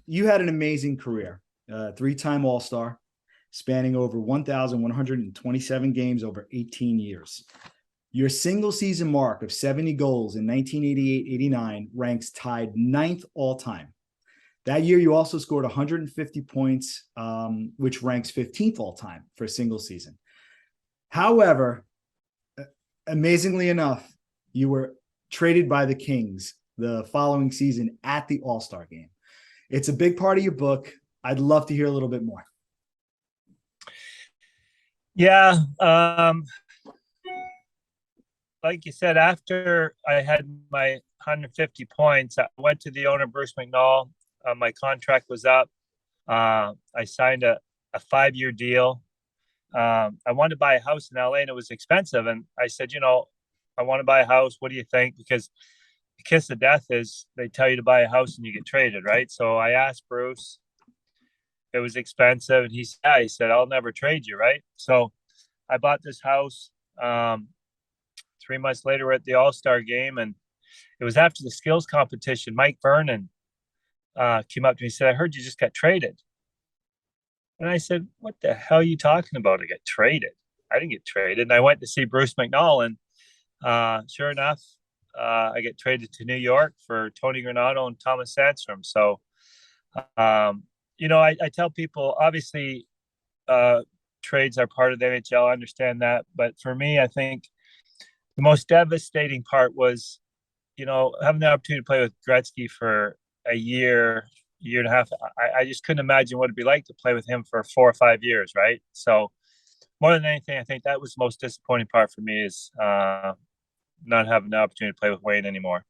you had an amazing career, three-time All-Star, spanning over 1,127 games over 18 years. Your single season mark of 70 goals in 1988-89 ranks tied ninth all time. That year, you also scored 150 points, which ranks 15th all time for a single season. However, amazingly enough, you were traded by the Kings the following season at the All-Star game. It's a big part of your book. I'd love to hear a little bit more. Yeah. Like you said, after I had my 150 points, I went to the owner, Bruce McNall. My contract was up. I signed a 5-year deal. I wanted to buy a house in LA and it was expensive. And I said, I want to buy a house. What do you think? Because the kiss of death is they tell you to buy a house and you get traded, right? So I asked Bruce, it was expensive. And he said, I'll never trade you, right? So I bought this house. 3 months later, we're at the All-Star game, and it was after the skills competition. Mike Vernon came up to me and said, I heard you just got traded. And I said, what the hell are you talking about? I got traded. I didn't get traded. And I went to see Bruce McNall, and sure enough, I get traded to New York for Tony Granato and Thomas Sandstrom. So, I tell people, obviously, trades are part of the NHL. I understand that. But for me, I think the most devastating part was, having the opportunity to play with Gretzky for a year and a half. I just couldn't imagine what it'd be like to play with him for 4 or 5 years, right? So more than anything, I think that was the most disappointing part for me is not having the opportunity to play with Wayne anymore.